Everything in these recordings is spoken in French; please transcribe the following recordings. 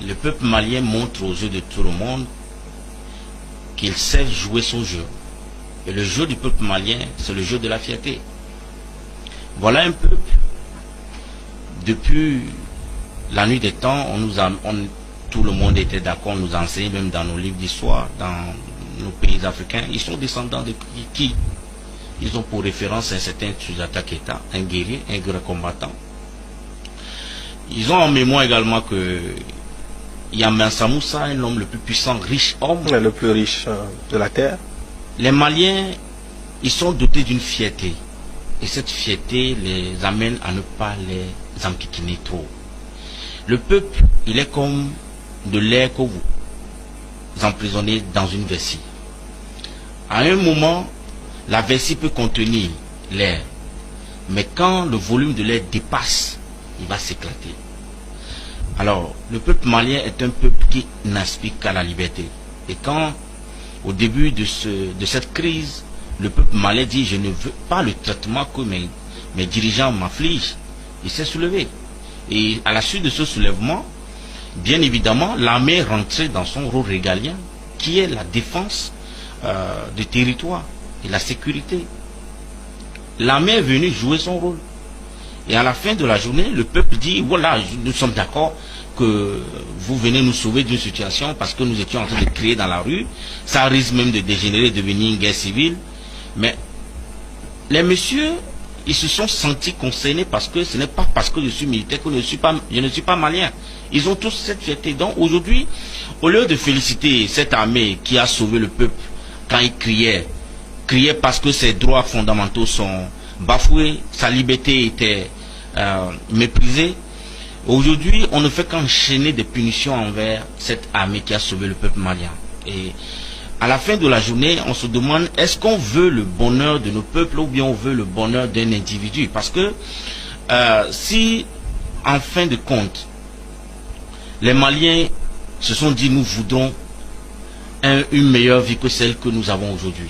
le peuple malien montre aux yeux de tout le monde qu'il sait jouer son jeu. Et le jeu du peuple malien, c'est le jeu de la fierté. Voilà un peuple. Depuis la nuit des temps, tout le monde était d'accord, on nous enseigne même dans nos livres d'histoire, dans nos pays africains. Ils sont descendants de qui? Ils ont pour référence un certain Soundiata Keita, un guerrier, un grand combattant. Ils ont en mémoire également que Mansa Moussa, un homme le plus puissant, riche homme. Le plus riche de la terre. Les Maliens, ils sont dotés d'une fierté. Et cette fierté les amène à ne pas les enquiquiner trop. Le peuple, il est comme de l'air que vous emprisonnez dans une vessie. À un moment, la vessie peut contenir l'air. Mais quand le volume de l'air dépasse, il va s'éclater. Alors, le peuple malien est un peuple qui n'aspire qu'à la liberté. Et quand, au début de cette crise, le peuple malien dit « Je ne veux pas le traitement que mes dirigeants m'affligent », il s'est soulevé. Et à la suite de ce soulèvement, bien évidemment, l'armée est rentrée dans son rôle régalien, qui est la défense du territoire et la sécurité. L'armée est venue jouer son rôle. Et à la fin de la journée, le peuple dit, voilà, nous sommes d'accord que vous venez nous sauver d'une situation parce que nous étions en train de crier dans la rue. Ça risque même de dégénérer, de devenir une guerre civile. Mais les messieurs, ils se sont sentis concernés parce que ce n'est pas parce que je suis militaire que je ne suis pas malien. Ils ont tous cette fierté. Donc aujourd'hui, au lieu de féliciter cette armée qui a sauvé le peuple quand il criait parce que ses droits fondamentaux sont bafoués, sa liberté était méprisée. Aujourd'hui, on ne fait qu'enchaîner des punitions envers cette armée qui a sauvé le peuple malien. Et à la fin de la journée, on se demande, est-ce qu'on veut le bonheur de nos peuples ou bien on veut le bonheur d'un individu? Parce que si, en fin de compte, les Maliens se sont dit, nous voudrons une meilleure vie que celle que nous avons aujourd'hui,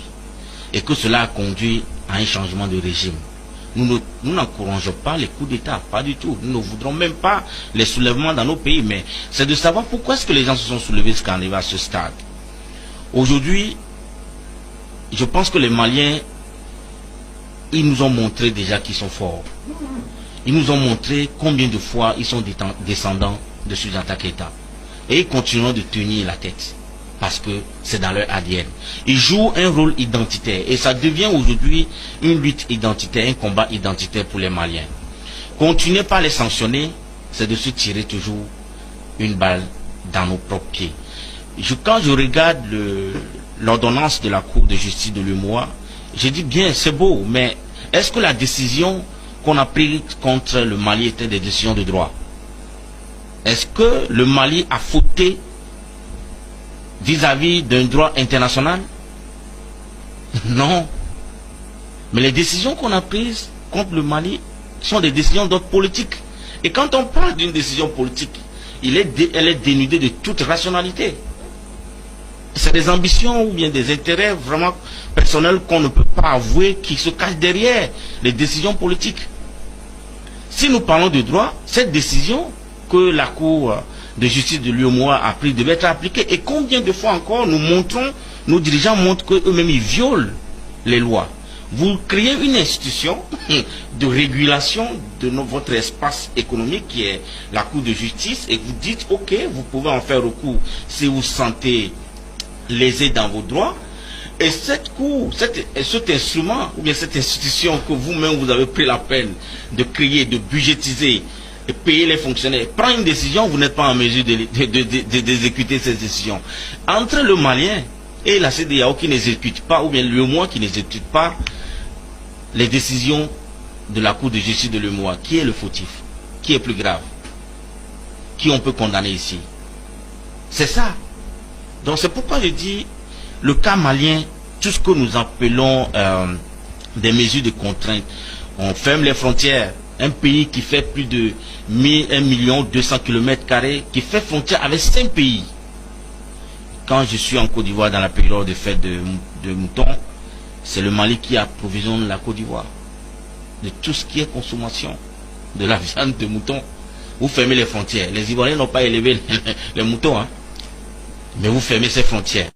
et que cela a conduit à un changement de régime, nous n'encourageons pas les coups d'État, pas du tout. Nous ne voudrons même pas les soulèvements dans nos pays, mais c'est de savoir pourquoi est-ce que les gens se sont soulevés jusqu'à arriver à ce stade. Aujourd'hui, je pense que les Maliens, ils nous ont montré déjà qu'ils sont forts. Ils nous ont montré combien de fois ils sont descendants de Soundiata Keita. Et ils continueront de tenir la tête. Parce que c'est dans leur ADN. Ils jouent un rôle identitaire. Et ça devient aujourd'hui une lutte identitaire, un combat identitaire pour les Maliens. Continuer par les sanctionner, c'est de se tirer toujours une balle dans nos propres pieds. Quand je regarde l'ordonnance de la Cour de justice de l'UEMOA, je dis bien, c'est beau, mais est-ce que la décision qu'on a prise contre le Mali était des décisions de droit? Est-ce que le Mali a fauté vis-à-vis d'un droit international? Non. Mais les décisions qu'on a prises contre le Mali sont des décisions d'ordre politique. Et quand on parle d'une décision politique, elle est dénudée de toute rationalité. C'est des ambitions ou bien des intérêts vraiment personnels qu'on ne peut pas avouer qui se cachent derrière les décisions politiques. Si nous parlons de droit, cette décision que la Cour de justice de l'UEMOA a prise devait être appliquée. Et combien de fois encore nos dirigeants montrent qu'eux-mêmes ils violent les lois. Vous créez une institution de régulation de votre espace économique qui est la Cour de justice et vous dites ok, vous pouvez en faire recours si vous sentez lésé dans vos droits. Et cette cour, cet instrument ou bien cette institution que vous-même vous avez pris la peine de créer, de budgétiser et payer les fonctionnaires, prend une décision, vous n'êtes pas en mesure d'exécuter ces décisions. Entre le Malien et la CEDEAO qui n'exécute pas, ou bien l'UEMOA qui n'exécute pas les décisions de la Cour de justice de l'UEMOA, qui est le fautif? Qui est plus grave? Qui on peut condamner ici? C'est ça. Donc c'est pourquoi je dis, le cas malien, tout ce que nous appelons des mesures de contrainte, on ferme les frontières. Un pays qui fait plus de 1 200 km², qui fait frontière avec 5 pays. Quand je suis en Côte d'Ivoire dans la période de fête de moutons, c'est le Mali qui approvisionne la Côte d'Ivoire de tout ce qui est consommation de la viande de mouton. Vous fermez les frontières. Les Ivoiriens n'ont pas élevé les moutons, hein. Mais vous fermez ces frontières.